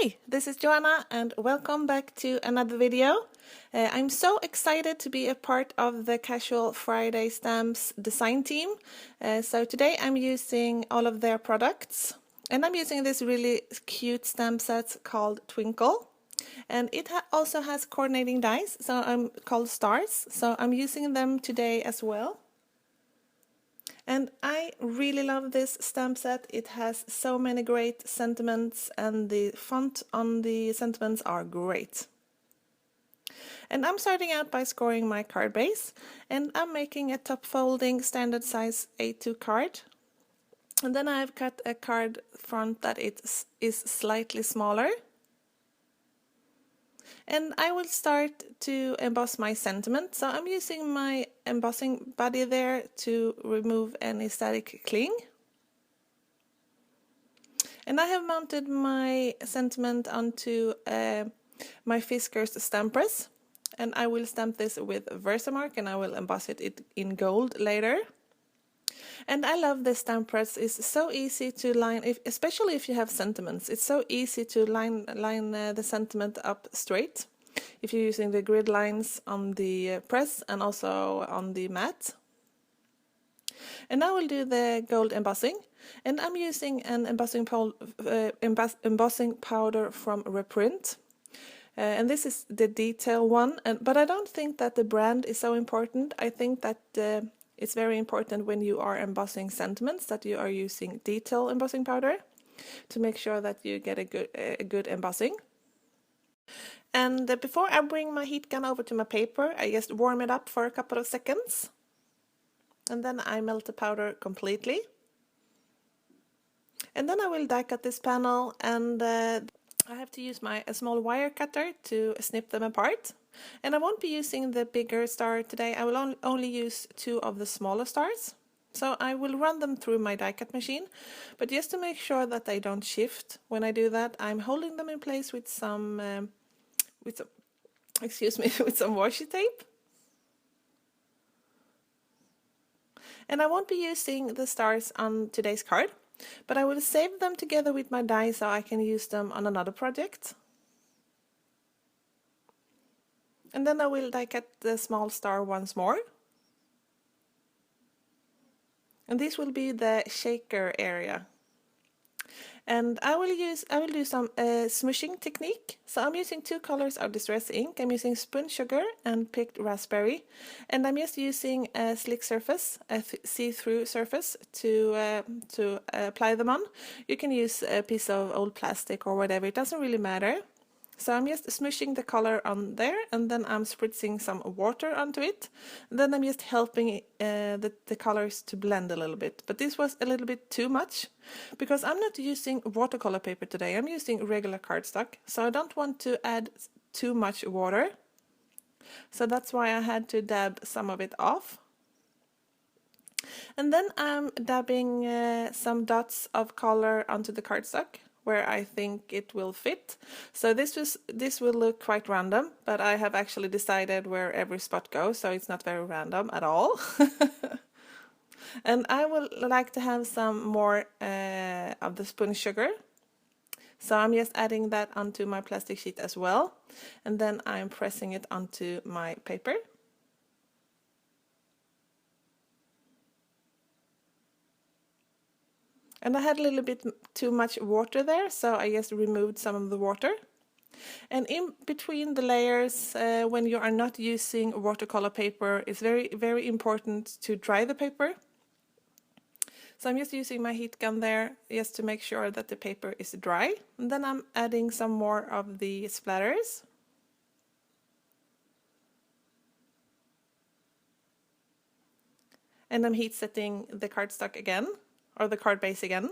Hi, this is Joanna and welcome back to another video. I'm so excited to be a part of the CAS-ual Friday stamps design team. So today I'm using all of their products and I'm using this really cute stamp set called Twinkle. And it also has coordinating dies, so I'm called stars. So I'm using them today as well. And I really love this stamp set. It has so many great sentiments and the font on the sentiments are great. And I'm starting out by scoring my card base, and I'm making a top folding standard size A2 card. And then I've cut a card front that is slightly smaller. And I will start to emboss my sentiment. So I'm using my embossing body there to remove any static cling. And I have mounted my sentiment onto my Fiskars stamp press. And I will stamp this with Versamark and I will emboss it in gold later. And I love this stamp press. It's so easy to line, especially if you have sentiments. It's so easy to line the sentiment up straight if you're using the grid lines on the press and also on the mat. And I will do the gold embossing. And I'm using an embossing powder from Reprint. And this is the detail one. But I don't think that the brand is so important. I think that it's very important when you are embossing sentiments that you are using detail embossing powder to make sure that you get a good embossing. And before I bring my heat gun over to my paper, I just warm it up for a couple of seconds. And then I melt the powder completely. And then I will die cut this panel, and I have to use a small wire cutter to snip them apart. And I won't be using the bigger star today. I will only use 2 of the smaller stars. So I will run them through my die cut machine. But just to make sure that they don't shift when I do that, I'm holding them in place with some with some washi tape. And I won't be using the stars on today's card, but I will save them together with my die so I can use them on another project. And then I will die cut the small star once more. And this will be the shaker area. And I will do some smooshing technique. So I'm using 2 colors of distress ink. I'm using spun sugar and picked raspberry. And I'm just using a slick surface, a see-through surface to apply them on. You can use a piece of old plastic or whatever, it doesn't really matter. So I'm just smooshing the color on there, and then I'm spritzing some water onto it. And then I'm just helping the colors to blend a little bit. But this was a little bit too much, because I'm not using watercolor paper today. I'm using regular cardstock, so I don't want to add too much water. So that's why I had to dab some of it off. And then I'm dabbing some dots of color onto the cardstock where I think it will fit. So this will look quite random, but I have actually decided where every spot goes, so it's not very random at all. And I would like to have some more of the spun sugar. So I'm just adding that onto my plastic sheet as well. And then I'm pressing it onto my paper. And I had a little bit too much water there, so I just removed some of the water. And in between the layers, when you are not using watercolor paper, it's very, very important to dry the paper. So I'm just using my heat gun there just to make sure that the paper is dry. And then I'm adding some more of the splatters. And I'm heat setting the cardstock again, or the card base again.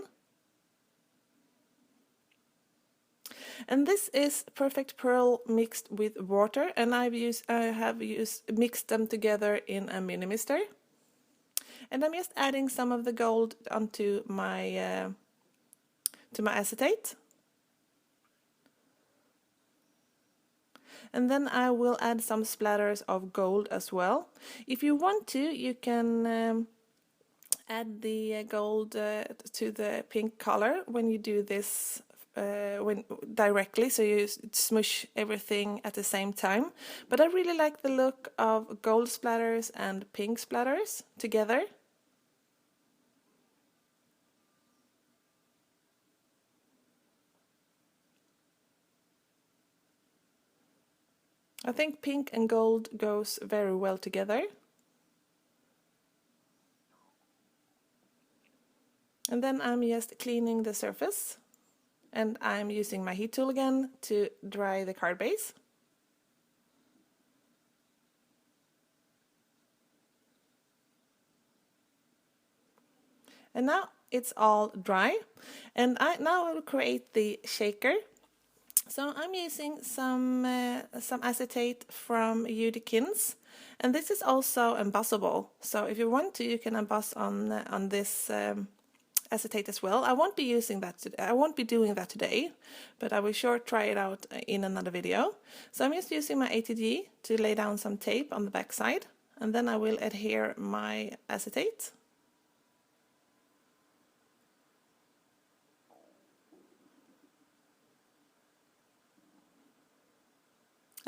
And this is Perfect Pearl mixed with water, and I have mixed them together in a mini mister. And I'm just adding some of the gold onto my acetate. And then I will add some splatters of gold as well. If you want to, you can add the gold to the pink color when you do this when directly, so you smoosh everything at the same time. But I really like the look of gold splatters and pink splatters together. I think pink and gold goes very well together. And then I'm just cleaning the surface, and I'm using my heat tool again to dry the card base. And now it's all dry, and now I will create the shaker. So I'm using some acetate from Udikins, and this is also embossable. So if you want to, you can emboss on this acetate as well. I won't be using that today. I won't be doing that today, but I will sure try it out in another video. So I'm just using my ATG to lay down some tape on the back side, and then I will adhere my acetate.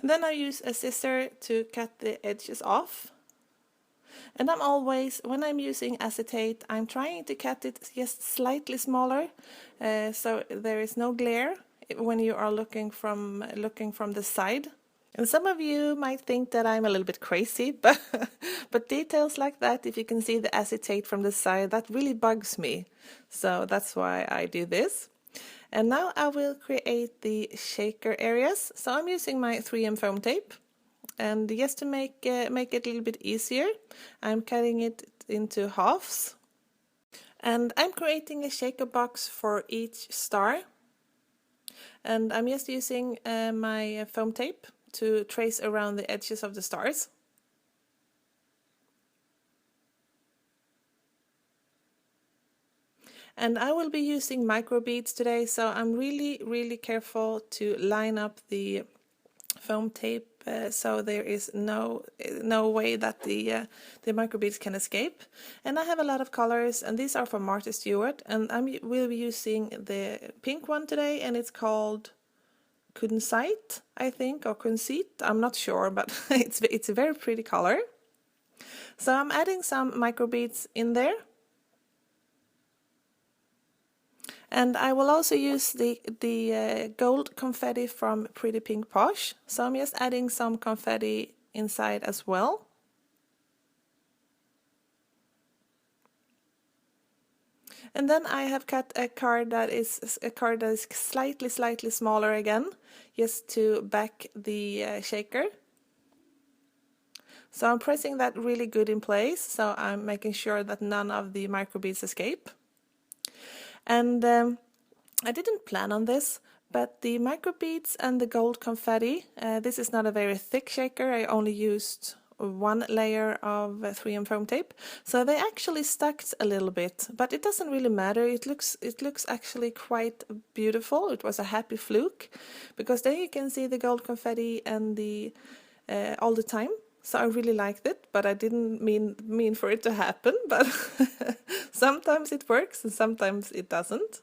And then I use a scissor to cut the edges off. And I'm always, when I'm using acetate, I'm trying to cut it just slightly smaller, so there is no glare when you are looking from the side. And some of you might think that I'm a little bit crazy, but details like that, if you can see the acetate from the side, that really bugs me. So that's why I do this. And now I will create the shaker areas. So I'm using my 3M foam tape, and just to make it a little bit easier, I'm cutting it into halves. And I'm creating a shaker box for each star. And I'm just using my foam tape to trace around the edges of the stars. And I will be using micro beads today, so I'm really careful to line up the foam tape so there is no way that the micro beads can escape. And I have a lot of colors, and these are from Martha Stewart, and I will be using the pink one today, and it's called Kunzite, I think, or Kunzit, I'm not sure, but it's a very pretty color. So I'm adding some micro beads in there. And I will also use the gold confetti from Pretty Pink Posh. So I'm just adding some confetti inside as well. And then I have cut a card that is slightly smaller again, just to back the shaker. So I'm pressing that really good in place, so I'm making sure that none of the micro beads escape. And I didn't plan on this, but the micro beads and the gold confetti, this is not a very thick shaker, I only used one layer of 3M foam tape, so they actually stuck a little bit, but it doesn't really matter. It looks actually quite beautiful. It was a happy fluke, because then you can see the gold confetti and the all the time. So I really liked it, but I didn't mean for it to happen, but sometimes it works and sometimes it doesn't.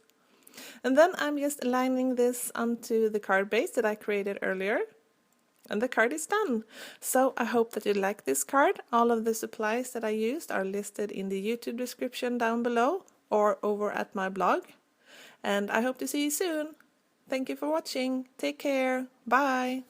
And then I'm just aligning this onto the card base that I created earlier. And the card is done. So I hope that you like this card. All of the supplies that I used are listed in the YouTube description down below or over at my blog. And I hope to see you soon. Thank you for watching. Take care. Bye.